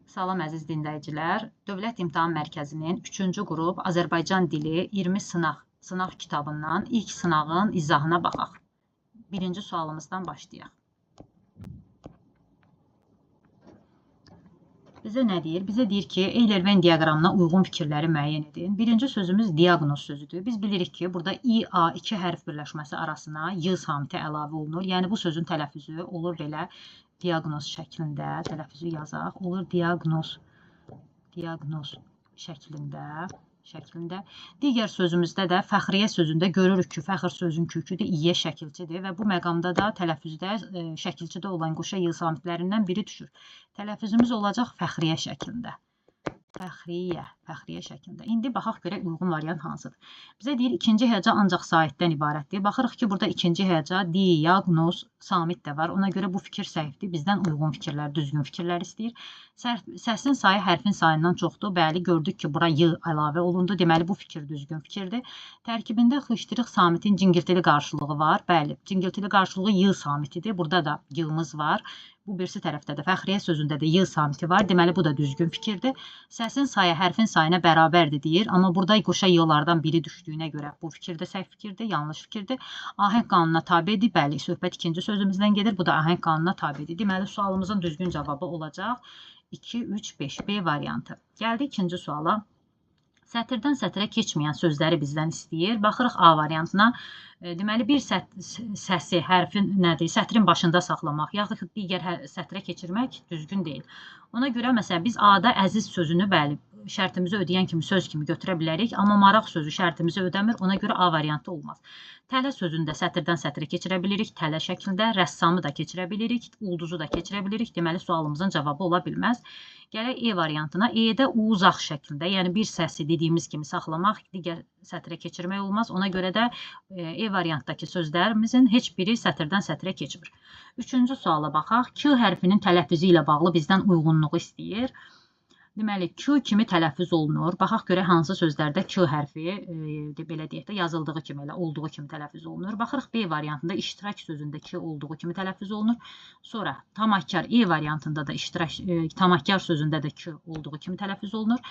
Salam əziz dinləyicilər. Dövlət İmtahan Mərkəzinin 3-cü qrup Azərbaycan dili 20 sınaq kitabından ilk sınağın izahına baxaq. Birinci sualımızdan başlayaq. Bizə nə deyir? Bizə deyir ki, Eyler-Venn diaqramına uyğun fikirləri müəyyən edin. Birinci sözümüz diaqnoz sözüdür. Biz bilirik ki, burada İA iki hərf birləşməsi arasına Y samiti əlavə olunur. Yəni bu sözün tələffüzü olur belə diaqnoz şəklində. Tələffüzü yazaq. Olur diaqnoz şəklində. Digər sözümüzdə də fəxriyə sözündə görürük ki, fəxr sözün köküdür, İyə şəkilçidir və bu məqamda da tələffüzdə şəkilçidə olan qoşa Y samitlərindən biri düşür. Tələffüzümüz olacaq fəxriyə şəklində. Fəxriyə şəklində. İndi baxaq görək uyğun variant hansıdır. Bizə deyir, ikinci heca ancaq saitdən ibarətdir. Baxırıq ki, burada ikinci heca diaqnoz samit də var. Ona görə bu fikir səhvdir. Bizdən uyğun fikirlər, düzgün fikirlər istəyir. Səsin sayı hərfin sayından çoxdur. Bəli, gördük ki, bura Y əlavə olundu. Deməli, bu fikir düzgün fikirdir. Tərkibində xışdırıq samitin cingiltili qarşılığı var. Bəli, cingiltili qarşılığı Y samitidir. Burada da Y-mız var. Bu birisi tərəfdə də fəxriyə sözündə də Y samiti var. Deməli, bu da düzgün fikirdir. Səsin sayı hərfin sayına bərabərdir deyir. Amma burada qoşa Y-lardan biri düşdüyünə görə bu fikir də səhv fikirdir, yanlış fikirdir. Ahəng qanununa tabedir. Bəli, söhbət ikinci sözümüzdən gedir. Bu da ahəng qanununa tabedir. Deməli, sualımızın düzgün cavabı olacaq 2, 3, 5. B variantı. Gəldik ikinci suala. Sətirdən sətrə keçməyən sözləri bizdən istəyir. Baxırıq A variantına. Deməli, bir səsi, hərfin nədir? Sətrin başında saxlamaq, yaxud digər sətrə keçirmək düzgün deyil. Ona görə, məsələn, biz A-da əziz sözünü, bəli, şərtimizi ödəyən kimi söz kimi götürə bilərik, amma maraq sözü şərtimizi ödəmir, ona görə A variantı olmaz. Tələ sözündə sətirdən sətrə keçirə bilirik, tələ şəklində, rəssamı da keçirə bilirik, ulduzu da keçirə bilirik. Deməli, sualımızın cavabı ola bilməz. Gələk E variantına. E-də uzaq şəklində, yəni bir səsi dediyimiz kimi saxlamaq, digər sətrə keçirmək olmaz. Ona görə də E variantdakı sözlərimizin heç biri sətirdən sətrə keçmir. Üçüncü suala baxaq. Q hərfinin tələffüzü ilə bağlı bizdən uyğunluğu istəyir. Deməli, Q kimi tələffüz olunur. Baxaq görək hansı sözlərdə Q hərfi, belə deyək də, yazıldığı kimi, elə olduğu kimi tələffüz olunur. Baxırıq B variantında iştirak sözündə Q olduğu kimi tələffüz olunur. Sonra tamahkar E variantında da tamahkar sözündə də Q olduğu kimi tələffüz olunur.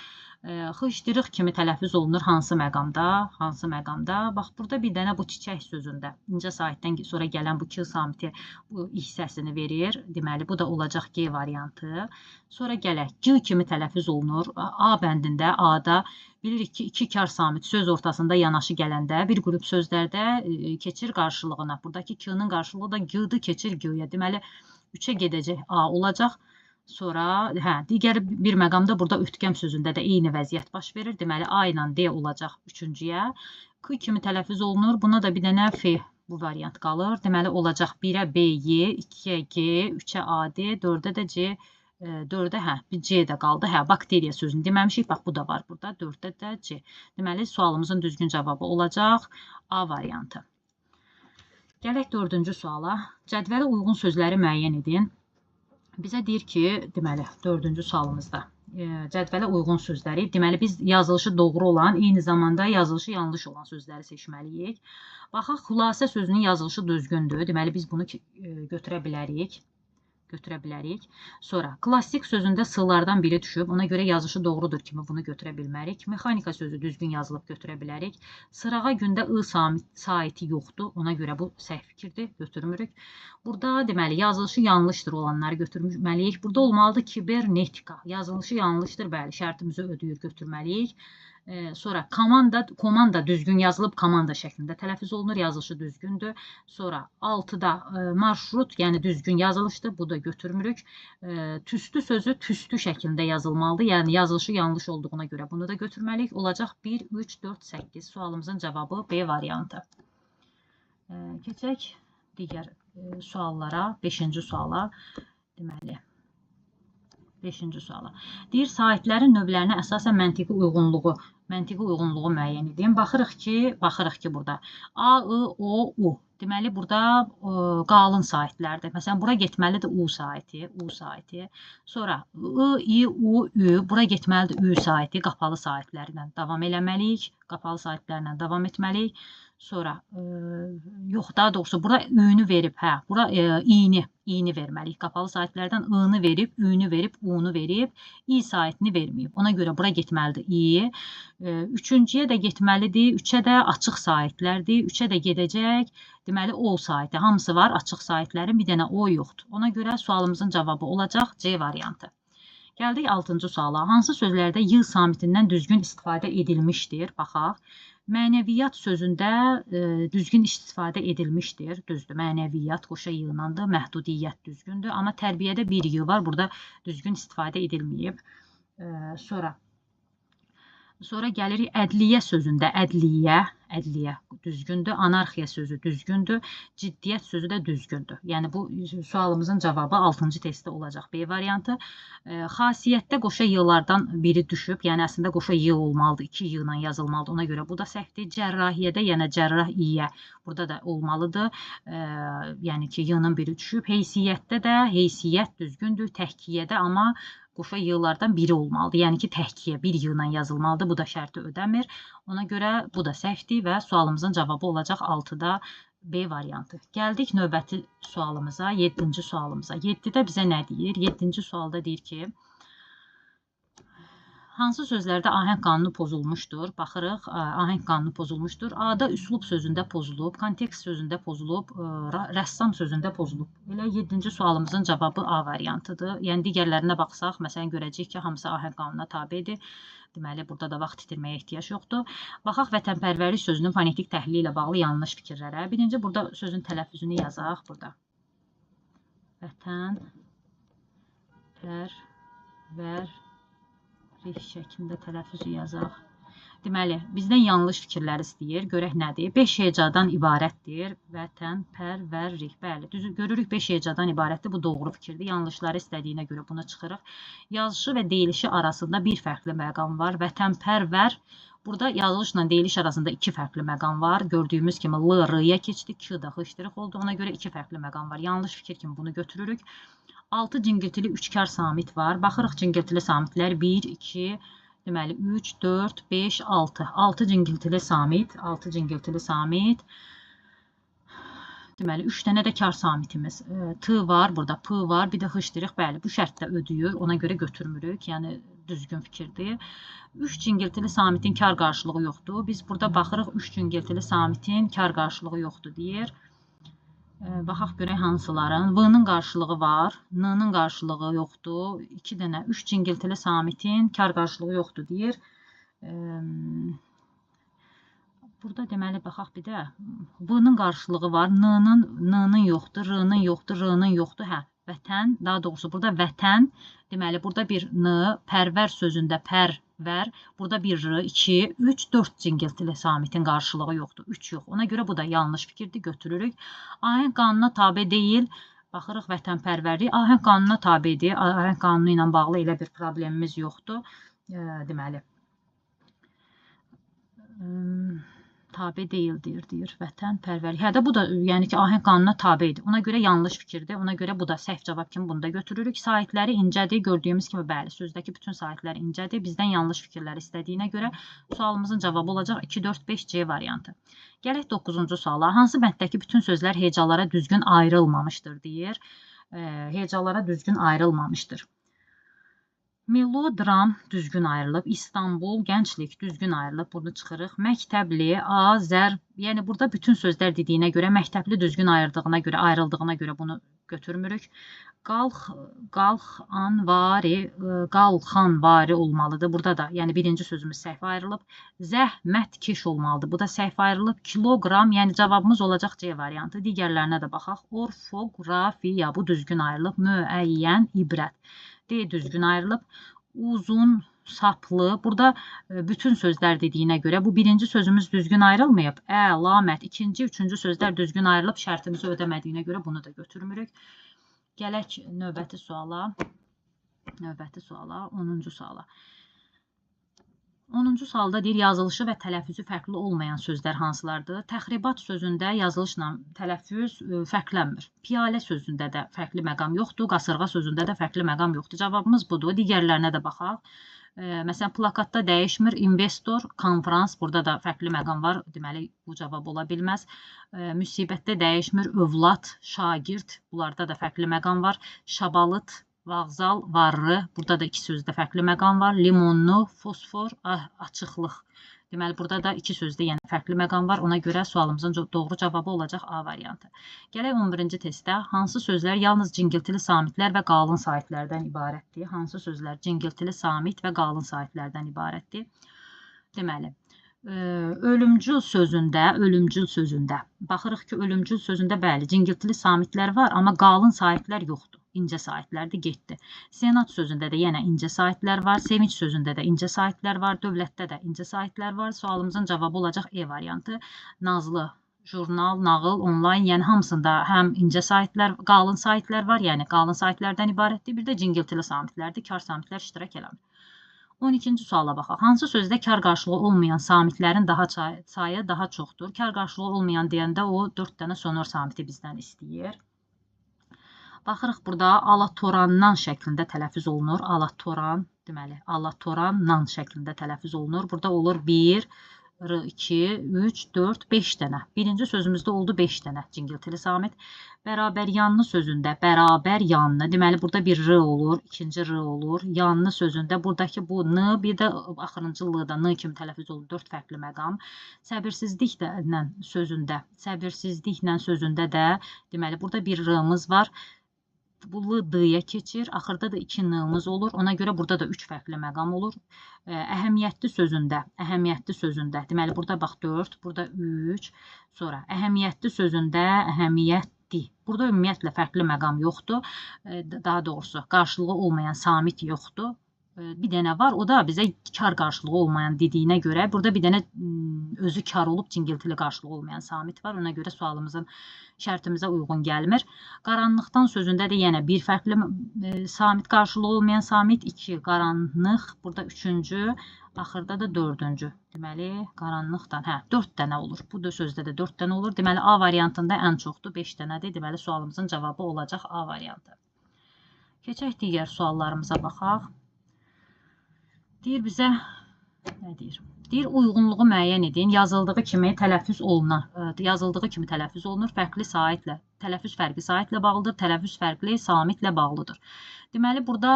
Xışdırıq kimi tələffüz olunur hansı məqamda? Bax, burada bir dənə bu çiçək sözündə incə saitdən sonra gələn bu Q samiti bu hissəsini verir. Deməli, bu da olacaq G variantı. Sonra gələk G kimi tələffüz olunur. A bəndində, A-da bilirik ki, iki kar samit söz ortasında yanaşı gələndə bir qrup sözlərdə keçir qarşılığına. Buradakı Q-nın qarşılığı da G-dır, keçir G-yə. Deməli, 3-ə gedəcək A olacaq. Sonra, digər bir məqamda burada ötkəm sözündə də eyni vəziyyət baş verir. Deməli, A ilə D olacaq 3-cüyə. Q kimi tələffüz olunur. Buna da bir dənə F bu variant qalır. Deməli, olacaq 1-ə B, Y, 2-yə G, 3-ə A, D, 4-ə də C. 4-ə bir C də qaldı. Bakteriya sözünü deməmişik. Bax, bu da var burada. 4-də də C. Deməli, sualımızın düzgün cavabı olacaq A variantı. Gələk 4-cü suala. Cədvələ uyğun sözləri müəyyən edin. Bizə deyir ki, deməli, 4-cü sualımızda cədvələ uyğun sözləri, deməli, biz yazılışı doğru olan, eyni zamanda yazılışı yanlış olan sözləri seçməliyik. Baxaq, xülasə sözünün yazılışı düzgündür. Deməli, biz bunu götürə bilərik. Sonra, klassik sözündə sığlardan biri düşüb, ona görə yazışı doğrudur kimi bunu götürə bilmərik. Mexanika sözü düzgün yazılıb götürə bilərik. Sırağa gündə I saiti yoxdur, ona görə bu səhv fikirdir, götürmürük. Burada, deməli, yazılışı yanlışdır olanları götürməliyik. Burada olmalıdır kibernetika. Yazılışı yanlışdır, bəli, şərtimizi ödəyir, götürməliyik. Sonra, komanda düzgün yazılıb, komanda şəklində tələffüz olunur, yazılışı düzgündür. Sonra, 6-da marşrut, yəni düzgün yazılışdır, bu da götürmürük. Tüstü sözü tüstü şəklində yazılmalıdır, yəni yazılışı yanlış olduğuna görə bunu da götürməliyik. Olacaq 1, 3, 4, 8. Sualımızın cavabı B variantı. Keçək digər suallara, 5-ci suala. Deməli, 5-ci suala. Deyir, saitlərin növlərinə əsasən məntiqi uyğunluğu Məntiqi uyğunluğu müəyyən edin. Baxırıq ki, burada A, I, O, U. Deməli, burada qalın saitlərdir. Məsələn, bura getməlidir U saiti. Sonra I, U, Ü. Bura getməlidir Ü saiti. Qapalı saitlərlə davam eləməliyik. Qapalı saitlərlə davam etməliyik. Sonra, yox, daha doğrusu, bura Ü-nü verib, bura İ-ni verməliyik. Qapalı saitlərdən I-nı verib, Ü-nü verib, U-nu verib, İ saitini verməyib. Ona görə bura getməlidir İ. Üçüncüyə də getməlidir, üçə də açıq saitlərdir. Üçə də gedəcək, deməli, O saiti. Hamısı var, açıq saitlərin, bir dənə O yoxdur. Ona görə sualımızın cavabı olacaq C variantı. Gəldik 6-cı suala. Hansı sözlərdə Y samitindən düzgün istifadə edilmişdir? Baxaq. Mənəviyyat sözündə düzgün istifadə edilmişdir. Düzdür, mənəviyyat qoşa yığınandır, məhdudiyyət düzgündür. Amma tərbiyədə bir Y var, burada düzgün istifadə edilməyib. Sonra gəlirik ədliyyə sözündə. Ədliyyə düzgündür. Anarxiya sözü düzgündür. Ciddiyyət sözü də düzgündür. Yəni, bu sualımızın cavabı 6-cı testdə olacaq B variantı. Xasiyyətdə qoşa Y-lardan biri düşüb. Yəni, əslində qoşa Y olmalıdır. 2 Y ilə yazılmalıdır. Ona görə bu da səhvdir. Cərrahiyyədə, yəni cərrah İ-yə burada da olmalıdır. Yəni ki, Y-nın biri düşüb. Heysiyyətdə də heysiyyət düzgündür. Təhkiyyədə amma qoşa Y-lardan biri olmalıdır. Yəni ki, təhkiyə bir Y ilə yazılmalıdır. Bu da şərti ödəmir. Ona görə bu da səhvdir və sualımızın cavabı olacaq 6-da B variantı. Gəldik növbəti sualımıza, 7-ci sualımıza. 7-də bizə nə deyir? 7-ci sualda deyir ki, hansı sözlərdə ahəng qanunu pozulmuşdur? Baxırıq, ahəng qanunu pozulmuşdur. A-da üslub sözündə pozulub, kontekst sözündə pozulub, rəssam sözündə pozulub. Elə 7-ci sualımızın cavabı A variantıdır. Yəni, digərlərinə baxsaq, məsələn, görəcəyik ki, hamısı ahəng qanununa tabedir. Deməli, burada da vaxt itirməyə ehtiyac yoxdur. Baxaq, vətənpərvərlik sözünün fonetik təhlili ilə bağlı yanlış fikirlərə. Birinci, burada sözün tələffüzünü yazaq. Burada. Vətənpərvərlik şəklində tələffüzü yazaq. Deməli, bizdən yanlış fikirlər istəyir. Görək nədir? 5 hecadan ibarətdir. Vətənpərvərlik. Bəli, görürük 5 hecadan ibarətdir. Bu doğru fikirdir. Yanlışları istədiyinə görə buna çıxırıq. Yazışı və deyilişi arasında bir fərqli məqam var. Vətənpərvər. Burada yazılışla deyiliş arasında 2 fərqli məqam var. Gördüyümüz kimi L, R-ya keçdi. Q da xışdırıq oldu. Ona görə 2 fərqli məqam var. Yanlış fikir kimi bunu götürürük. 6 cingiltili üçkar samit var. Baxırıq cingiltili samitlər 1, 2, deməli 3, 4, 5, 6. 6 cingiltili samit. Deməli 3 dənə də kar samitimiz. T var, burada P var, bir də xışdırıq. Bəli, bu şərtdə ödüyür. Ona görə götürmürük. Yəni düzgün fikirdir. 3 cingiltili samitin kar qarşılığı yoxdur. Biz burada baxırıq 3 cingiltili samitin kar qarşılığı yoxdur deyir. Baxaq görək hansıların. V-nın qarşılığı var. N-nın qarşılığı yoxdur. 2 dənə 3 cingiltili samitin kar qarşılığı yoxdur deyir. Burada deməli baxaq bir də. V-nın qarşılığı var. N-nın yoxdur. R-nın yoxdur. R-nın yoxdur. Vətən. Daha doğrusu burada vətən. Deməli burada bir N. Pərvər sözündə pərvər. Burada bir R. 2, 3, 4 cingiltili samitin qarşılığı yoxdur. 3 yox. Ona görə bu da yanlış fikirdir. Götürürük. Ahəng qanununa tabe deyil. Baxırıq vətənpərvərlik. Ahəng qanununa tabedir. Ahəng qanunu ilə bağlı elə bir problemimiz yoxdur. Deməli. Tabe deyildir, deyir. Vətənpərvərlik. Hədə bu da, yəni ki, ahəng qanununa tabeydir. Ona görə yanlış fikirdir. Ona görə bu da səhv cavab kimi bunu da götürürük. Saitləri incədir. Gördüyümüz kimi, bəli, sözdəki bütün saitlər incədir. Bizdən yanlış fikirlər istədiyinə görə sualımızın cavabı olacaq 2, 4, 5 C variantı. Gələk 9-cu suala. Hansı bənddəki bütün sözlər hecalara düzgün ayrılmamışdır, deyir. Hecalara düzgün ayrılmamışdır. Melodram düzgün ayrılıb, İstanbul, gənclik düzgün ayrılıb, bunu çıxırıq. Məktəbli, zərb, yəni burada bütün sözlər dediyinə görə, məktəbli düzgün ayrıldığına görə bunu götürmürük. Qalxanvari olmalıdır. Burada da, yəni birinci sözümüz səhv ayrılıb. Zəhmətkeş olmalıdır. Bu da səhv ayrılıb. Kiloqram, yəni cavabımız olacaq C variantı. Digərlərinə də baxaq. Orfoqrafiya, bu düzgün ayrılıb. Müəyyən, ibrət. D düzgün ayrılıb. Uzun, saplı. Burada bütün sözlər dediyinə görə bu birinci sözümüz düzgün ayrılmayıb. Əlamət. İkinci, üçüncü sözlər düzgün ayrılıb. Şərtimizi ödəmədiyinə görə bunu da götürmürük. Gələk növbəti suala. 10-cu suala. 10-cu sualda deyir, yazılışı və tələffüzü fərqli olmayan sözlər hansılardır? Təxribat sözündə yazılışla tələffüz fərqlənmir. Piyalə sözündə də fərqli məqam yoxdur, qasırğa sözündə də fərqli məqam yoxdur. Cavabımız budur. Digərlərinə də baxaq. Məsələn, plakatda dəyişmir, investor, konferans, burada da fərqli məqam var. Deməli, bu cavab ola bilməz. Müsibətdə dəyişmir, övlad, şagird, bunlarda da fərqli məqam var. Şabalıt, vağzal, varlı, burada da iki sözdə fərqli məqam var. Limonlu, fosfor, açıqlıq. Deməli, burada da iki sözdə yəni fərqli məqam var. Ona görə sualımızın doğru cavabı olacaq A variantı. Gələk 11-ci testdə. Hansı sözlər yalnız cingiltili samitlər və qalın saitlərdən ibarətdir? Hansı sözlər cingiltili samit və qalın saitlərdən ibarətdir? Deməli, ölümcül sözündə baxırıq ki, ölümcül sözündə bəli, cingiltili samitlər var, amma qalın saitlər yoxdur. İncə saitlərdir, getdi. Senat sözündə də yenə incə saitlər var, sevinç sözündə də incə saitlər var, dövlətdə də incə saitlər var. Sualımızın cavabı olacaq E variantı. Nazlı, jurnal, nağıl, onlayn, yəni hamısında həm incə saitlər, qalın saitlər var, yəni qalın saitlərdən ibarətdir. Bir də cingiltili samitlərdir, kar samitlər iştirak eləmir. 12-ci suala baxaq. Hansı sözdə kar qarşılığı olmayan samitlərin sayı daha çoxdur? Kar qarşılığı olmayan deyəndə o 4 dənə sonor samiti bizdən istəyir. Baxırıq, burada alatorannan şəklində tələffüz olunur. Alatoran, deməli, alatorannan şəklində tələffüz olunur. Burada olur 1, 2, 3, 4, 5 dənə. Birinci sözümüzdə oldu 5 dənə cingiltili samit. Bərabər yanlı sözündə bərabər yanlı. Deməli, burada bir R olur, ikinci R olur. Yanlı sözündə buradakı bu N, bir də axırıncı L da N kimi tələffüz olunur. 4 fərqli məqam. Səbirsizliklə sözündə də, deməli, burada bir R-mız var. Bu L D-yə keçir. Axırda da 2 N-mız olur. Ona görə burada da 3 fərqli məqam olur. Əhəmiyyətli sözündə, deməli, burada bax 4, burada 3, sonra əhəmiyyətli sözündə əhəmiyyətli. Burada ümumiyyətlə fərqli məqam yoxdur. Daha doğrusu, qarşılığı olmayan samit yoxdur. Bir dənə var, o da bizə kar qarşılığı olmayan dediyinə görə, burada bir dənə özü kar olub cingiltili qarşılığı olmayan samit var. Ona görə sualımızın şərtimizə uyğun gəlmir. Qaranlıqdan sözündə də yenə bir fərqli samit qarşılığı olmayan samit, 2 qaranlıq, burada 3-cü, axırda da 4-cü. Deməli, qaranlıqdan, 4 dənə olur. Bu da sözdə də 4 dənə olur. Deməli, A variantında ən çoxdur, 5 dənədir. Deməli, sualımızın cavabı olacaq A variantı. Keçək digər suallarımıza baxaq. Deyir bizə, nə deyir? Deyir, uyğunluğu müəyyən edin. Yazıldığı kimi tələffüz olunur. Fərqli saitlə, tələffüz fərqli saitlə bağlıdır. Tələffüz fərqli samitlə bağlıdır. Deməli, burada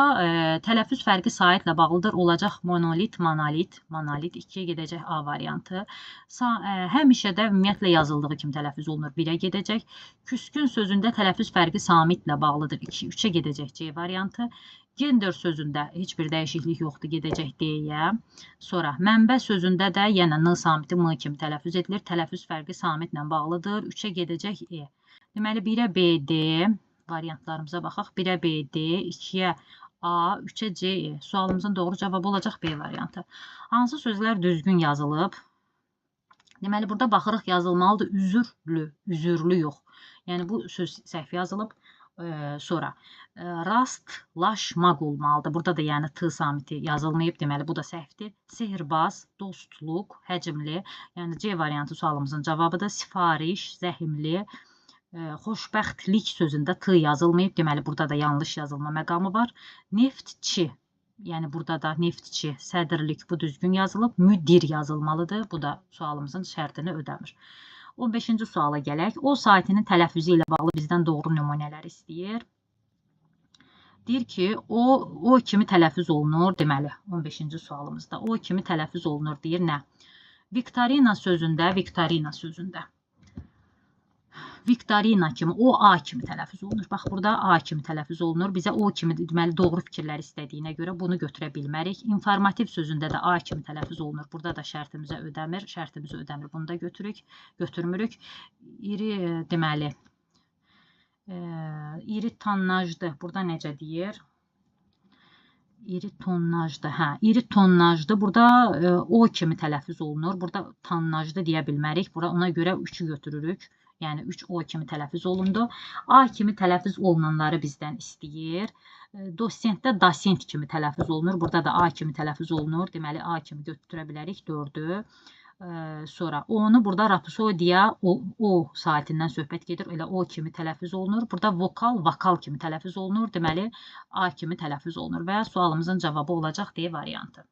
tələffüz fərqli saitlə bağlıdır olacaq monolit, monolit. Monolit 2-yə gedəcək A variantı. Həmişə də ümumiyyətlə yazıldığı kimi tələffüz olunur. 1-ə gedəcək. Küskün sözündə tələffüz fərqli samitlə bağlıdır. 3-ə gedəcək C variantı. Gender sözündə heç bir dəyişiklik yoxdur, gedəcək D-yə. Sonra mənbə sözündə də yenə N samiti M kimi tələffüz edilir. Tələffüz fərqli samitlə bağlıdır. 3-ə gedəcək E. Deməli, 1-ə B, D variantlarımıza baxaq. 1-ə B, D, 2-ə A, 3-ə C, E. Sualımızın doğru cavabı olacaq B variantı. Hansı sözlər düzgün yazılıb? Deməli, burada baxırıq yazılmalıdır üzürlü yox. Yəni, bu söz səhv yazılıb. Sonra rastlaşmaq olmalıdır. Burada da yəni T samiti yazılmayıb. Deməli, bu da səhvdir. Sehirbaz, dostluq, həcmli. Yəni C variantı sualımızın cavabıdır. Sifariş, zəhimli. Xoşbəxtlik sözündə T yazılmayıb. Deməli, burada da yanlış yazılma məqamı var. Neftçi. Yəni, burada da neftçi, sədrlik bu düzgün yazılıb. Müdir yazılmalıdır. Bu da sualımızın şərtini ödəmir. 15-ci suala gələk. O saitinin tələffüzü ilə bağlı bizdən doğru nümunələr istəyir. Deyir ki, o kimi tələffüz olunur. Deməli, 15-ci sualımızda o kimi tələffüz olunur. Deyir, nə? Viktorina sözündə, Viktorina kimi, o A kimi tələffüz olunur. Bax, burada A kimi tələffüz olunur. Bizə o kimi, deməli, doğru fikirlər istədiyinə görə bunu götürə bilmərik. İnformativ sözündə də A kimi tələffüz olunur. Burada da şərtimizi ödəmir. Bunu da götürmürük. İri, deməli, iri tonnajlı. Burada necə deyir? İri tonnajlı. Burada o kimi tələffüz olunur. Burada tonnajlı deyə bilmərik. Ona görə 3-ü götürürük. Yəni 3 O kimi tələffüz olundu. A kimi tələffüz olunanları bizdən istəyir. Dosentdə dasent kimi tələffüz olunur. Burada da A kimi tələffüz olunur. Deməli A kimi götürə bilərik 4-ü. Sonra onu burada rapsodiya o saatindən söhbət gedir. Elə o kimi tələffüz olunur. Burada vokal kimi tələffüz olunur. Deməli A kimi tələffüz olunur və sualımızın cavabı olacaq D variantı.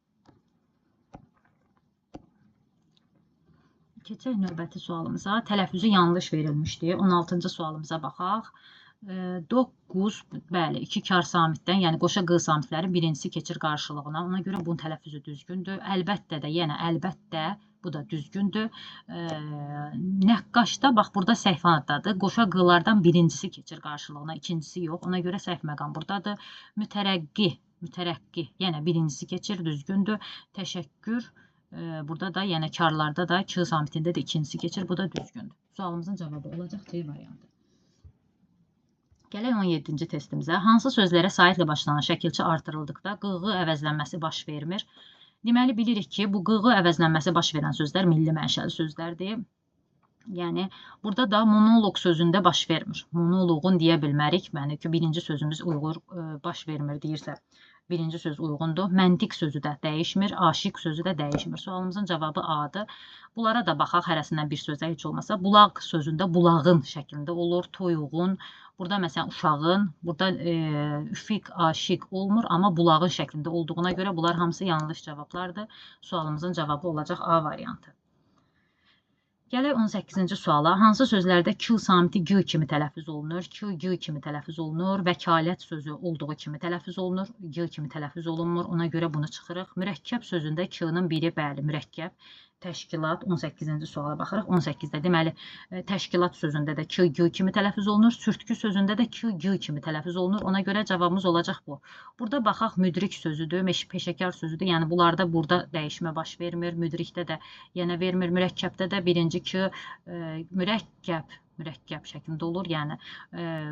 Keçək növbəti sualımıza. Tələffüzü yanlış verilmişdi. 16-cı sualımıza baxaq. 9, bəli, 2 kar samitdən, yəni qoşa qı samitlərin birincisi keçir qarşılığına. Ona görə bunun tələffüzü düzgündür. Əlbəttə də, yenə əlbəttə bu da düzgündür. Nəqqaşda, bax, burada səhv addadır. Qoşa qılardan birincisi keçir qarşılığına, ikincisi yox. Ona görə səhv məqam buradadır. Mütərəqqi, yenə birincisi keçir, düzgündür. Təşəkkür. Burada da, yəni karlarda da, K samitində də ikincisi keçir. Bu da düzgündür. Sualımızın cavabı olacaq C variantı. Gələk 17-ci testimizə. Hansı sözlərə saitlə başlanan şəkilçi artırıldıqda qığı əvəzlənməsi baş vermir? Deməli, bilirik ki, bu qığı əvəzlənməsi baş verən sözlər milli mənşəli sözlərdir. Yəni, burada da monoloq sözündə baş vermir. Monoloqun deyə bilmərik. Yəni ki, birinci sözümüz uyğur baş vermir deyirsə, birinci söz uyğundur. Məntiq sözü də dəyişmir, aşiq sözü də dəyişmir. Sualımızın cavabı A-dır. Bunlara da baxaq, hərəsindən bir sözə heç olmasa. Bulaq sözündə bulağın şəklində olur, toyuğun. Burada məsələn uşağın, burada üfiq, aşiq olmur, amma bulağın şəklində olduğuna görə bunlar hamısı yanlış cavablardır. Sualımızın cavabı olacaq A variantı. Gələk 18-ci suala. Hansı sözlərdə Q samiti G kimi tələffüz olunur? Q, G kimi tələffüz olunur. Vəkalət sözü olduğu kimi tələffüz olunur. G kimi tələffüz olunmur. Ona görə bunu çıxırıq. Mürəkkəb sözündə Q-nın biri, bəli, mürəkkəb. Təşkilat, 18-ci suala baxırıq. 18-də deməli, təşkilat sözündə də Q, G kimi tələffüz olunur. Sürtkü sözündə də Q, G kimi tələffüz olunur. Ona görə cavabımız olacaq bu. Burada baxaq, müdrik sözüdür, peşəkar sözüdür. Yəni, bunlarda burada dəyişmə baş vermir. Müdrikdə də yenə vermir. Mürəkkəbdə də birinci Q, mürəkkəb şəklində olur. Yəni,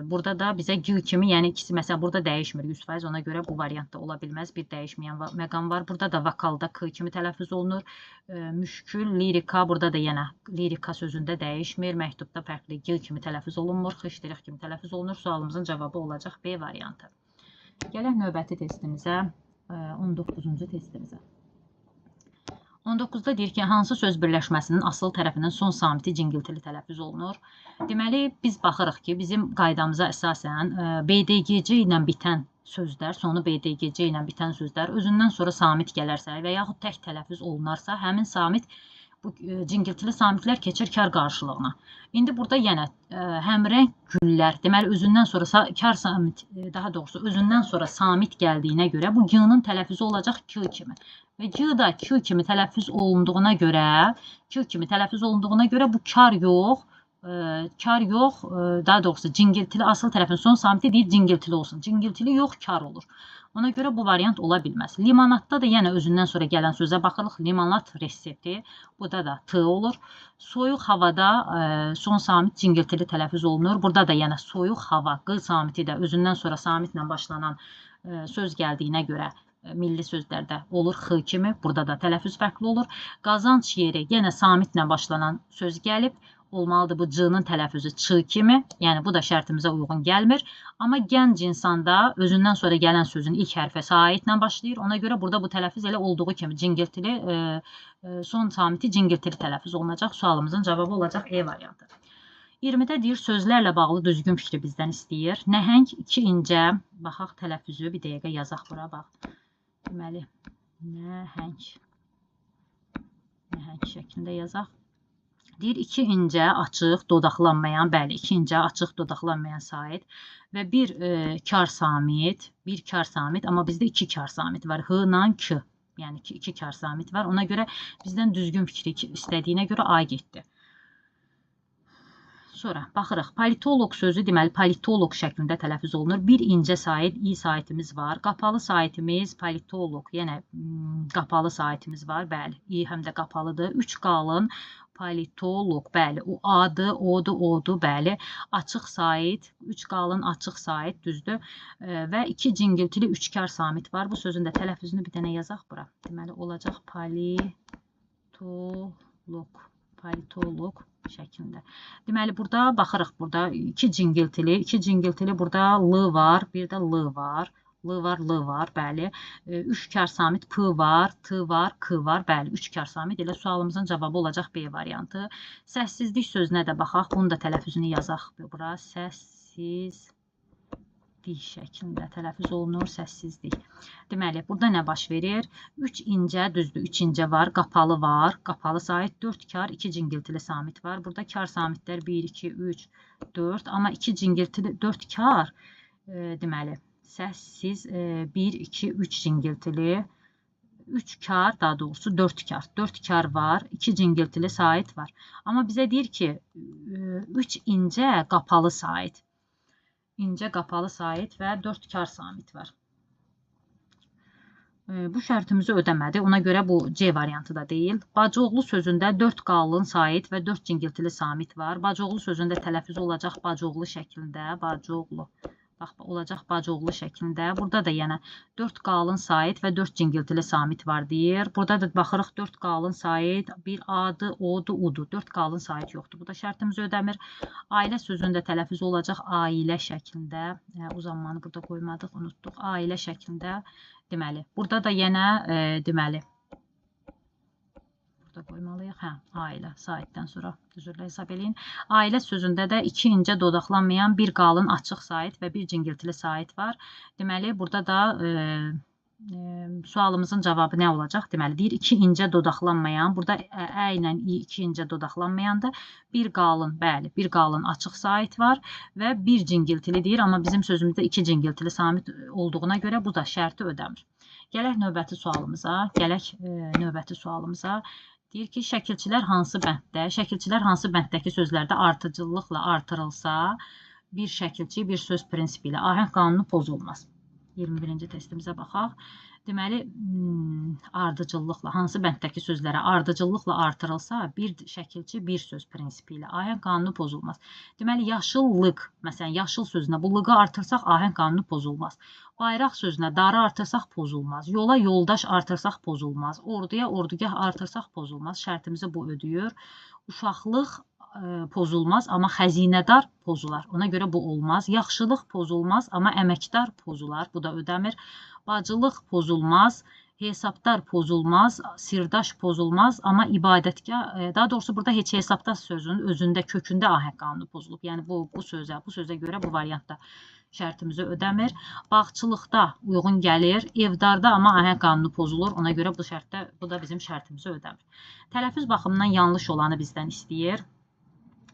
burada da bizə G kimi, yəni ikisi, məsələn, burada dəyişmir 100%. Ona görə bu variantda ola bilməz. Bir dəyişməyən məqam var. Burada da vokalda K kimi tələffüz olunur. Müşkül, lirika, burada da yenə lirika sözündə dəyişmir. Məktubda fərqli G kimi tələffüz olunmur. Xışdırıq kimi tələffüz olunur. Sualımızın cavabı olacaq B variantı. Gələk növbəti testimizə, 19-cu testimizə. 19-da deyir ki, hansı söz birləşməsinin asıl tərəfinin son samiti cingiltili tələffüz olunur? Deməli, biz baxırıq ki, bizim qaydamıza əsasən BDGC ilə bitən sözlər, sonu BDGC ilə bitən sözlər özündən sonra samit gələrsə və yaxud tək tələffüz olunarsa, həmin samit, bu cingiltili samitlər keçir kar qarşılığına. İndi burada yenə həmrəng güllər, deməli, özündən sonra kar samit, daha doğrusu özündən sonra samit gəldiyinə görə bu G-nın tələffüzü olacaq Q kimi. Və G da Q kimi tələffüz olunduğuna görə bu kar yox, daha doğrusu cingiltili asıl tərəfin son samiti deyil, cingiltili olsun. Cingiltili yox, kar olur. Ona görə bu variant ola bilməz. Limonatda da yenə özündən sonra gələn sözə baxırıq. Limonat resepti, burada da T olur. Soyuq havada son samit cingiltili tələffüz olunur. Burada da yenə soyuq hava, Q samiti də özündən sonra samitlə başlanan söz gəldiyinə görə milli sözlərdə olur X kimi. Burada da tələffüz fərqli olur. Qazanc yeri yenə samitlə başlanan söz gəlib. Olmalıdır bu C-nın tələffüzü Ç kimi. Yəni bu da şərtimizə uyğun gəlmir. Amma gənc insanda özündən sonra gələn sözün ilk hərfi saitlə başlayır. Ona görə burada bu tələffüz elə olduğu kimi cingiltili, son samiti cingiltili tələffüz olunacaq. Sualımızın cavabı olacaq E variantı. 20-də deyir, sözlərlə bağlı düzgün fikri bizdən istəyir. Nəhəng, 2 incə, baxaq tələffüzü, bir dəqiqə yazaq bura, bax. Deməli, nəhəng şəklində yazaq. Deyir, 2 incə, açıq, dodaqlanmayan, bəli, 2 incə, açıq, dodaqlanmayan sait və bir kar samit, amma bizdə 2 kar samit var. H-la K, yəni 2 kar samit var. Ona görə bizdən düzgün fikri istədiyinə görə A getdi. Sonra baxırıq, politoloq sözü deməli politoloq şəklində tələffüz olunur. Bir incə sait, i saitimiz var. Qapalı saitimiz politoloq, yenə qapalı saitimiz var. Bəli, i həm də qapalıdır. 3 qalın politoloq, bəli, o adı, odu, bəli. Açıq sait, 3 qalın açıq sait, düzdür. Və 2 cingiltili 3 kar samit var. Bu sözün də tələffüzünü bir dənə yazaq bura. Deməli olacaq politoloq. Politoloq şəklində. Deməli, burada baxırıq. Burada iki cingiltili burada L var, bir də L var. L var, bəli. 3 kar samit P var, T var, K var, bəli. 3 kar samit. Elə sualımızın cavabı olacaq B variantı. Səssizlik sözünə də baxaq. Bunun da tələffüzünü yazaq. Bura səssiz şəklində tələffüz olunur, səssizlik. Deməli, burada nə baş verir? 3 incə, düzdür, 3 incə var, qapalı var, qapalı sait, 4 kar, 2 cingiltili samit var. Burada kar samitlər 1, 2, 3, 4, amma 2 cingiltili 4 kar, deməli, səssiz 1, 2, 3 cingiltili, 3 kar, daha doğrusu 4 kar. 4 kar var, 2 cingiltili sait var. Amma bizə deyir ki, 3 incə qapalı sait. İncə qapalı sait və 4 kar samit var. Bu şərtimizi ödəmədi. Ona görə bu C variantı da deyil. Bacıoğlu sözündə 4 qalın sait və 4 cingiltili samit var. Bacıoğlu sözündə tələffüz olacaq bacıoğlu şəklində. Bacıoğlu. Bax, olacaq bacıoğlu şəklində. Burada da yenə 4 qalın sait və 4 cingiltili samit var deyir. Burada da baxırıq 4 qalın sait, bir A-dır, O-dur, U-dur. 4 qalın sait yoxdur. Bu da şərtimizi ödəmir. Ailə sözündə tələffüz olacaq ailə şəklində. Uzanmanı burada qoymadıq, unutduq. Ailə şəklində. Deməli, burada da yenə deməli qoymalıyıq. Ailə saitdən sonra düzürlə hesab eləyin. Ailə sözündə də 2 incə dodaqlanmayan, bir qalın açıq sait və bir cingiltili sait var. Deməli, burada da sualımızın cavabı nə olacaq? Deməli, deyir 2 incə dodaqlanmayan, burada ə ilə 2 incə dodaqlanmayanda bir qalın, bəli, bir qalın açıq sait var və bir cingiltili deyir, amma bizim sözümüzdə 2 cingiltili samit olduğuna görə bu da şərti ödəmir. Gələk növbəti sualımıza. Deyir ki, şəkilçilər hansı bənddə? Şəkilçilər hansı bənddəki sözlərdə artıcılıqla artırılsa, bir şəkilçi, bir söz prinsipi ilə ahəng qanunu pozulmaz. 21-ci testimizə baxaq. Deməli, ardıcıllıqla, hansı bənddəki sözlərə ardıcıllıqla artırılsa, bir şəkilçi, bir söz prinsipi ilə ahəng qanunu pozulmaz. Deməli, yaşıllıq, məsələn, yaşıl sözünə bu lığı artırsaq, ahəng qanunu pozulmaz. Bayraq sözünə darı artırsaq pozulmaz. Yola yoldaş artırsaq pozulmaz. Orduya ordugah artırsaq pozulmaz. Şərtimizi bu ödəyir. Uşaqlıq pozulmaz, amma xəzinədar pozular. Ona görə bu olmaz. Yaxşılıq pozulmaz, amma əməkdar pozular. Bu da ödəmir. Bacılıq pozulmaz. Hesabdar pozulmaz, sirdaş pozulmaz, amma ibadətgah, daha doğrusu burada heç hesabdaş sözünün özündə, kökündə ahəng qanunu pozulub. Yəni bu sözə görə bu variantda şərtimizi ödəmir. Bağçılıqda uyğun gəlir, evdarda amma ahəng qanunu pozulur. Ona görə bu da bizim şərtimizi ödəmir. Tələffüz baxımından yanlış olanı bizdən istəyir.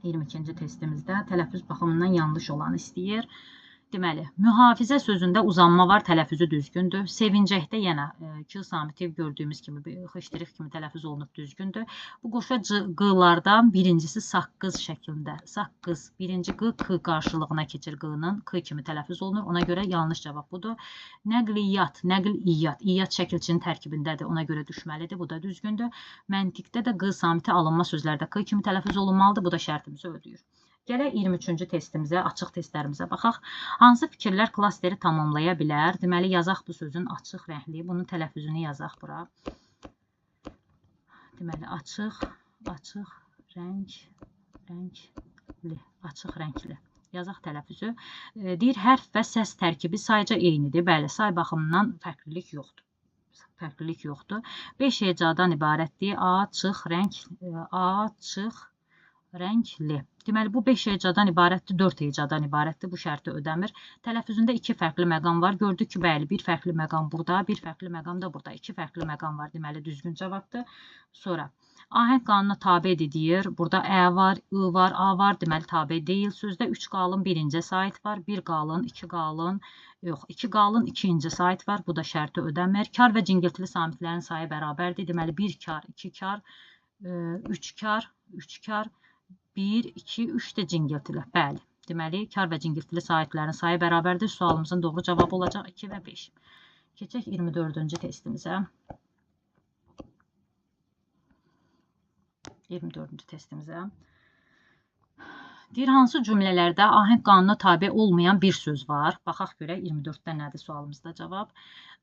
22-ci testimizdə tələffüz baxımından yanlış olanı istəyir. Deməli, mühafizə sözündə uzanma var, tələffüzü düzgündür. Sevincəkdə yenə kil samiti gördüyümüz kimi, xışdırıq kimi tələffüz olunub düzgündür. Bu qoşa qılardan birincisi saqqız şəklində. Saqqız, birinci qı, k qarşılığına keçir qının, k kimi tələffüz olunur. Ona görə yanlış cavab budur. Nəqliyyat, iyyat şəkilçinin tərkibindədir, ona görə düşməlidir. Bu da düzgündür. Məntiqdə də q samiti alınma sözlərdə k kimi tələffüz olunmalıdır. Bu da şərtimizi ödəyir. Gələk 23-cü testimizə, açıq testlərimizə baxaq. Hansı fikirlər klasteri tamamlaya bilər? Deməli, yazaq bu sözün açıq rəngli. Bunun tələffüzünü yazaq bura. Deməli, açıq rəngli. Yazaq tələffüzü. Deyir, hərf və səs tərkibi sayca eynidir. Bəli, say baxımından fərqlilik yoxdur. 5 hecadan ibarətdir. Açıq rəngli. Deməli, bu 5 hecadan ibarətdir, 4 hecadan ibarətdir. Bu şərti ödəmir. Tələffüzündə 2 fərqli məqam var. Gördük ki, bəli, bir fərqli məqam burada, bir fərqli məqam da burada. 2 fərqli məqam var. Deməli, düzgün cavabdır. Sonra, ahəng qanuna tabedir deyir. Burada ə var, ı var, a var. Deməli, tabe deyil. Sözdə 3 qalın, 1 incə sait var. 1 qalın, 2 qalın, yox, 2 qalın, 2 incə sait var. Bu da şərti ödəmir. Kar və cingiltili samitlərin sayı bərabərdir. Deməli, 1 kar, 2 kar, 3 kar, 1, 2, 3 də cingiltili. Bəli. Deməli, kar və cingiltili saitlərin sayı bərabərdir. Sualımızın doğru cavabı olacaq 2 və 5. Keçək 24-cü testimizə. 24-cü testimizə. Deyir, hansı cümlələrdə ahəng qanuna tabe olmayan bir söz var? Baxaq görək 24-də nədir sualımızda cavab.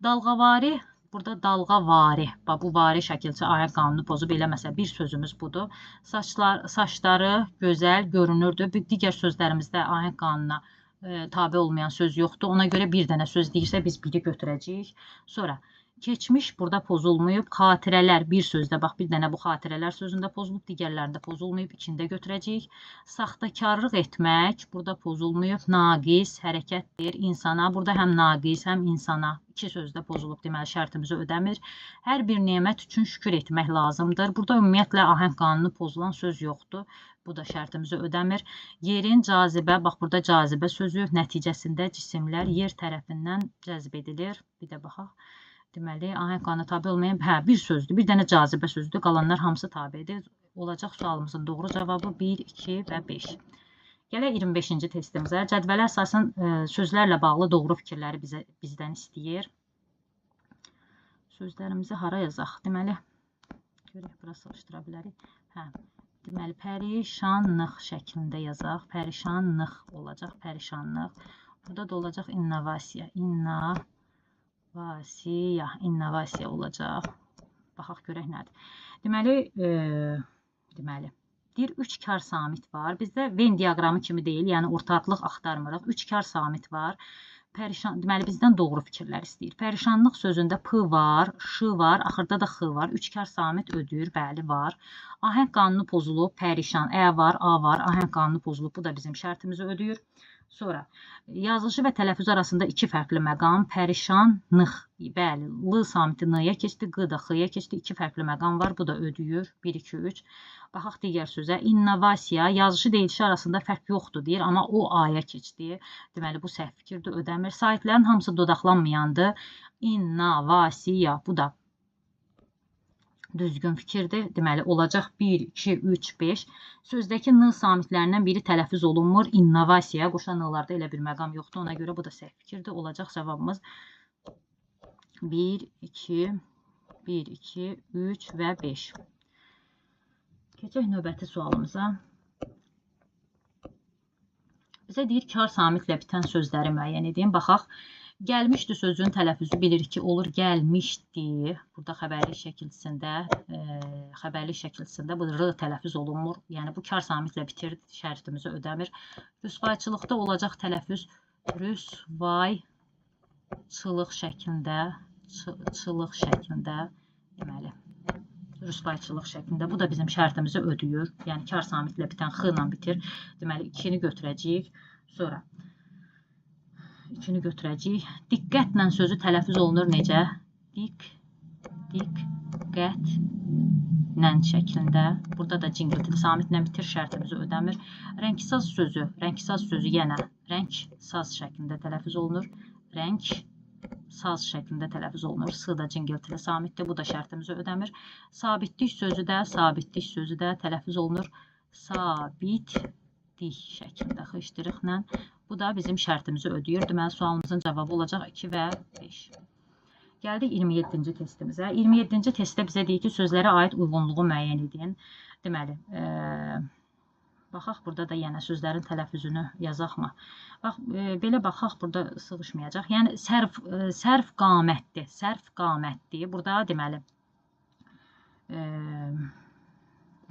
Dalğavari Burada dalğa vari. Bax, bu vari şəkilçi ahəng qanunu pozub eləməsə bir sözümüz budur. Saçları gözəl görünürdü. Digər sözlərimizdə ahəng qanununa tabe olmayan söz yoxdur. Ona görə bir dənə söz deyirsə biz biri götürəcəyik. Sonra keçmiş burada pozulmayıb. Xatirələr bir sözdə. Bax, bir dənə bu xatirələr sözündə pozulub. Digərlərində pozulmayıb. İkində götürəcəyik. Saxtakarlıq etmək burada pozulmayıb. Naqis hərəkətdir. İnsana. Burada həm naqis, həm insana. İki sözdə pozulub. Deməli, şərtimizi ödəmir. Hər bir nemət üçün şükür etmək lazımdır. Burada ümumiyyətlə ahəng qanunu pozulan söz yoxdur. Bu da şərtimizi ödəmir. Yerin cazibə, bax burada cazibə sözü nəticəsində cisimlər yer tərəfindən cəzb edilir. Bir də baxaq. Deməli, ahəng qanuna tabe olmayan bir sözdür. Bir dənə cazibə sözdür. Qalanlar hamısı tabedir. Olacaq sualımızın doğru cavabı 1, 2 və 5. Gələk 25-ci testimizə. Cədvələ əsasən sözlərlə bağlı doğru fikirləri bizdən istəyir. Sözlərimizi hara yazaq? Deməli, görək, bura sıxışdıra bilərik. Deməli, pərişanlıq şəklində yazaq. Pərişanlıq olacaq, pərişanlıq. Burada da olacaq innovasiya. İnnovasiya olacaq. Baxaq, görək nədir. Deməli, deyir, 3 kar samit var. Bizdə Venn diaqramı kimi deyil, yəni ortaqlıq axtarmırıq. 3 kar samit var. Deməli, bizdən doğru fikirlər istəyir. Pərişanlıq sözündə p var, ş var, axırda da x var. 3 kar samit ödür, bəli, var. Ahəng qanunu pozulub, pərişan, var, a var, ahəng qanunu pozulub. Bu da bizim şərtimizi ödəyir. Sonra, yazılışı və tələffüz arasında 2 fərqli məqam, pərişanlıq, bəli, l samiti n-ya keçdi, q da x-ya keçdi. 2 fərqli məqam var, bu da ödəyir. 1, 2, 3. Baxaq digər sözə. İnnovasiya, yazışı deyilişi arasında fərq yoxdur deyir, amma o aya keçdi. Deməli, bu səhv fikirdir, ödəmir. Saitlərin hamısı dodaqlanmayandır. İnnovasiya, bu da düzgün fikirdir. Deməli, olacaq 1, 2, 3, 5. Sözdəki n samitlərindən biri tələffüz olunmur. İnnovasiya, qoşulan n-larda elə bir məqam yoxdur. Ona görə bu da səhv fikirdir. Olacaq cavabımız 1, 2, 3 və 5. Keçək növbəti sualımıza. Bizə deyir, kar samitlə bitən sözləri müəyyən edin. Baxaq, gəlmişdi sözünün tələffüzü bilirik ki, olur gəlmişdi. Burada xəbərli şəkilsində bu r tələffüz olunmur. Yəni, bu kar samitlə bitir, şərtimizi ödəmir. Rüsvayçılıqda olacaq tələffüz rüsvayçılıq şəklində, deməli, rüsvayçılıq şəklində. Bu da bizim şərtimizi ödəyir. Yəni, kar samitlə bitən x ilə bitir. Deməli, 2-ni götürəcəyik. Sonra 2-ni götürəcəyik. Diqqətlə sözü tələffüz olunur necə? Diqqətlə şəklində. Burada da cingiltili samitlə bitir, şərtimizi ödəmir. Rəngsaz sözü yenə rəngsaz şəklində tələffüz olunur. Rəngsaz şəklində tələffüz olunur. S da cingiltili samitdir. Bu da şərtimizi ödəmir. Sabitlik sözü də tələffüz olunur. Sabitlik şəklində xışdırıqla. Bu da bizim şərtimizi ödəyir. Deməli, sualımızın cavabı olacaq 2 və 5. Gəldik 27-ci testimizə. 27-ci testdə bizə deyir ki, sözlərə aid uyğunluğu müəyyən edin. Deməli, baxaq, burada da yenə sözlərin tələffüzünü yazaqmı? Bax, belə baxaq, burada sığışmayacaq. Yəni, sərf qamətdir. Burada deməli,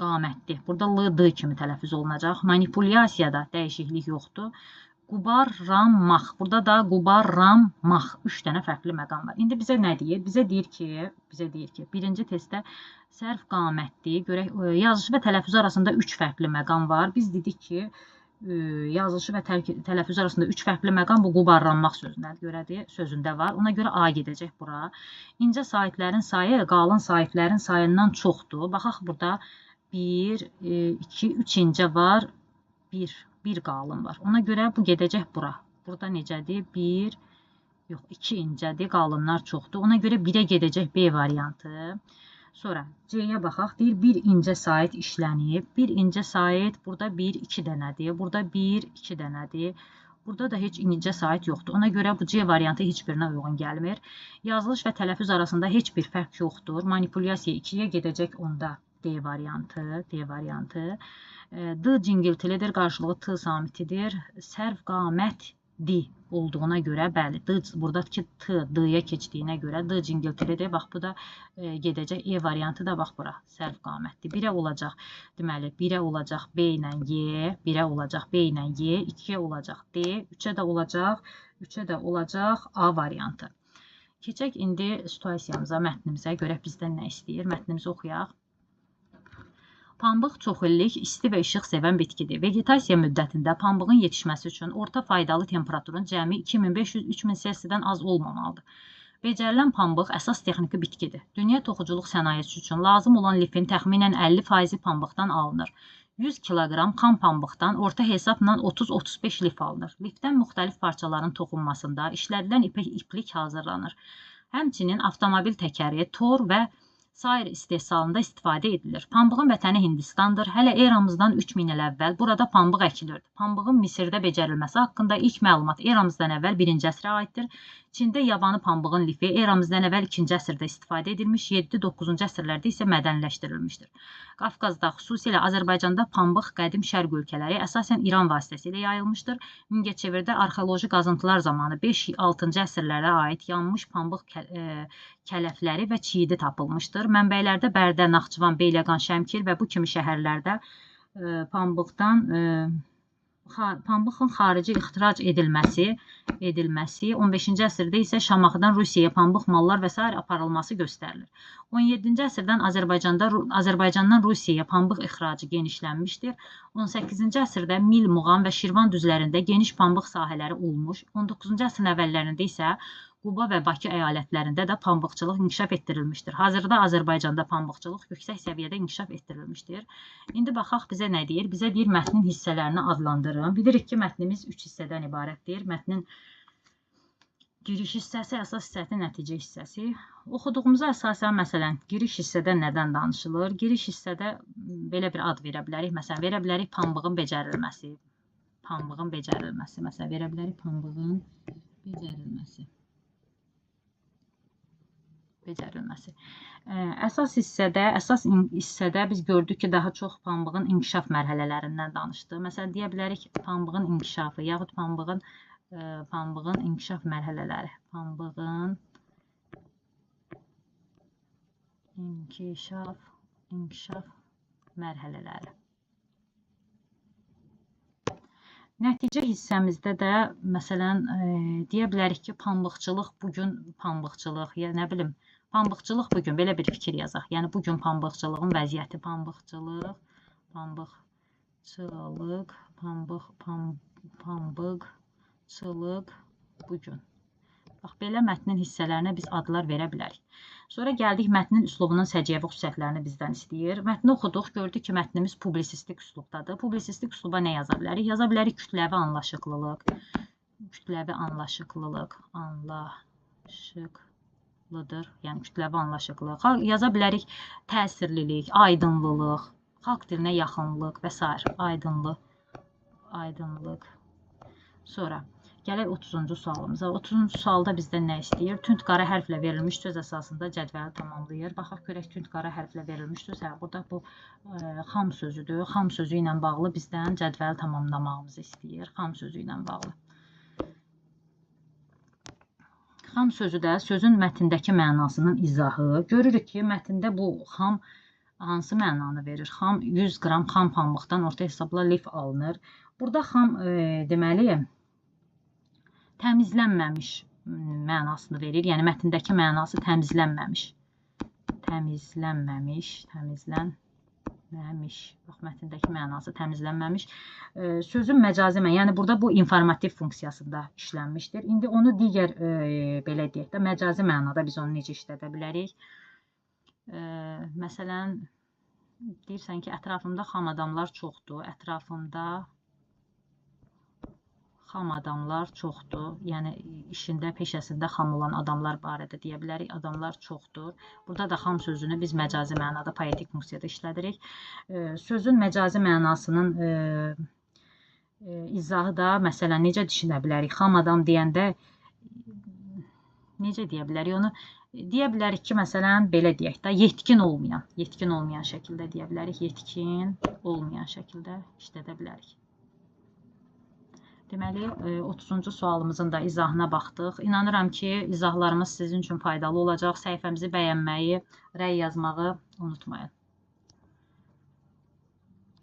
qamətdir. Burada l-d kimi tələffüz olunacaq. Manipulyasiyada dəyişiklik yoxdur. Qubarranmaq. Burada da qubarranmaq. 3 dənə fərqli məqam var. İndi bizə nə deyir? Bizə deyir ki, birinci testdə sərf qamətdir. Görək, yazışı və tələffüz arasında 3 fərqli məqam var. Biz dedik ki, yazışı və tələffüz arasında 3 fərqli məqam bu qubarranmaq sözündə var. Ona görə A gedəcək bura. İncə saitlərin sayı qalın saitlərin sayından çoxdur. Baxaq, burada 1, 2, 3 incə var. 1 qalın var. Ona görə bu gedəcək bura. Burada necədir? 2 incədir, qalınlar çoxdur. Ona görə 1-ə gedəcək B variantı. Sonra C-yə baxaq. Deyir, 1 incə sait işlənib. 1 incə sait burada 1, 2 dənədir. Burada 1, 2 dənədir. Burada da heç incə sait yoxdur. Ona görə bu C variantı heç birinə uyğun gəlmir. Yazılış və tələffüz arasında heç bir fərq yoxdur. Manipulyasiya 2-yə gedəcək onda D variantı. D cingiltilidir, qarşılığı T samitidir. Sərf qamət D olduğuna görə, bəli, D buradakı T D-yə keçdiyinə görə D cingiltilidir. Bax, bu da gedəcək. E variantı da bax bura, sərf qamətdir. 1-ə olacaq, deməli, 1-ə olacaq B ilə Y, 1-ə olacaq B ilə Y, 2-ə olacaq D, 3-ə də olacaq A variantı. Keçək indi situasiyamıza, mətnimizə, görək bizdən nə istəyir. Mətnimizi oxuyaq. Pambıq çoxillik, isti və işıq sevən bitkidir. Vegetasiya müddətində pambığın yetişməsi üçün orta faydalı temperaturun cəmi 2500-3000 Selsidən az olmamalıdır. Becərilən pambıq əsas texniki bitkidir. Dünya toxuculuq sənayesi üçün lazım olan lifin təxminən 50% pambıqdan alınır. 100 kiloqram xam pambıqdan orta hesabla 30-35 lif alınır. Lifdən müxtəlif parçaların toxunmasında işlədilən iplik hazırlanır. Həmçinin avtomobil təkəri, tor və sair istehsalında istifadə edilir. Pambığın vətəni Hindistandır. Hələ eramızdan 3000 il əvvəl burada pambıq əkilirdi. Pambığın Misirdə becərilməsi haqqında ilk məlumat eramızdan əvvəl 1-ci əsrə aiddir. Çində yabanı pambığın lifi eramızdan əvvəl 2-ci əsrdə istifadə edilmiş, 7-9-cu əsrlərdə isə mədəniləşdirilmişdir. Qafqazda, xüsusilə Azərbaycanda pambıq qədim şərq ölkələri, əsasən İran vasitəsilə yayılmışdır. Mingəçevirdə arxeoloji qazıntılar zamanı 5-6-cı əsrlərə aid yanmış pambıq kələfləri və çiyidi tapılmışdır. Mənbələrdə Bərdə, Naxçıvan, Beyləqan, Şəmkir və bu kimi şəhərlərdə pambığın xarici ixtirac edilməsi, 15-ci əsrdə isə Şamaxıdan Rusiyaya pambıq mallar və s. aparılması göstərilir. 17-ci əsrdən Azərbaycandan Rusiyaya pambıq ixracı genişlənmişdir. 18-ci əsrdə Mil, Muğan və Şirvan düzlərində geniş pambıq sahələri olmuş. 19-cu əsrin əvvəllərində isə Quba və Bakı əyalətlərində də pambıqçılıq inkişaf etdirilmişdir. Hazırda Azərbaycanda pambıqçılıq yüksək səviyyədə inkişaf etdirilmişdir. İndi baxaq bizə nə deyir? Bizə deyir mətnin hissələrini adlandırın. Bilirik ki, mətnimiz 3 hissədən ibarətdir. Mətnin giriş hissəsi, əsas hissəsi, nəticə hissəsi. Oxuduğumuza əsasən, məsələn, giriş hissədə nədən danışılır? Giriş hissədə belə bir ad verə bilərik. Məsələn, verə bilərik pambığın becərilməsi. Pambığın becərilməsi. Məsələn, verə bilərik pambığın becərilməsi. Əsas hissədə biz gördük ki, daha çox pambığın inkişaf mərhələlərindən danışdı. Məsələn, deyə bilərik pambığın inkişafı, yaxud pambığın inkişaf mərhələləri. Pambığın inkişaf mərhələləri. Nəticə hissəmizdə də, məsələn, deyə bilərik ki, pambıqçılıq bugün pambıqçılıq, ya nə bilim, pambıqçılıq bugün, belə bir fikir yazaq. Yəni, bugün pambıqçılığın vəziyyəti, pambıqçılıq bugün. Bax, belə mətnin hissələrinə biz adlar verə bilərik. Sonra gəldik mətnin üslubunun səciyyəvi xüsusiyyətlərini bizdən istəyir. Mətni oxuduq, gördük ki, mətnimiz publisistik üslubdadır. Publisistik üsluba nə yaza bilərik? Yaza bilərik kütləvi anlaşıqlılıq, yəni kütləvi anlaşıqlılıq. Yaza bilərik təsirlilik, aydınlılıq, xalq dilinə yaxınlıq və s. Aydınlıq. Sonra gələk 30-cu sualımıza. 30-cu sualda bizdən nə istəyir? Tünd qara hərflə verilmiş söz əsasında cədvəli tamamlayır. Baxaq görək, tünd qara hərflə verilmiş söz. Burada bu xam sözüdür. Xam sözü ilə bağlı bizdən cədvəli tamamlamağımızı istəyir. Xam sözü ilə bağlı. Xam sözü də sözün mətndəki mənasının izahı. Görürük ki, mətndə bu xam hansı mənanı verir? Xam 100 qram xam pambıqdan orta hesabla lif alınır. Burada xam deməli təmizlənməmiş mənasını verir. Yəni, mətndəki mənası təmizlənməmiş. Bax, mətndəki mənası təmizlənməmiş. Sözün məcazi mənası, yəni burada bu informativ funksiyasında işlənmişdir. İndi onu digər, belə deyək də, məcazi mənada biz onu necə işlədə bilərik? Məsələn, deyirsən ki, ətrafımda xam adamlar çoxdur. Xam adamlar çoxdur, yəni işində, peşəsində xam olan adamlar barədə deyə bilərik, adamlar çoxdur. Burada da xam sözünü biz məcazi mənada, poetik funksiyada işlədirik. Sözün məcazi mənasının izahı da, məsələn, necə düşünə bilərik? Xam adam deyəndə necə deyə bilərik onu? Deyə bilərik ki, məsələn, belə deyək də, yetkin olmayan şəkildə deyə bilərik, yetkin olmayan şəkildə işlədə bilərik. Deməli, 30-cu sualımızın da izahına baxdıq. İnanıram ki, izahlarımız sizin üçün faydalı olacaq. Səhifəmizi bəyənməyi, rəy yazmağı unutmayın.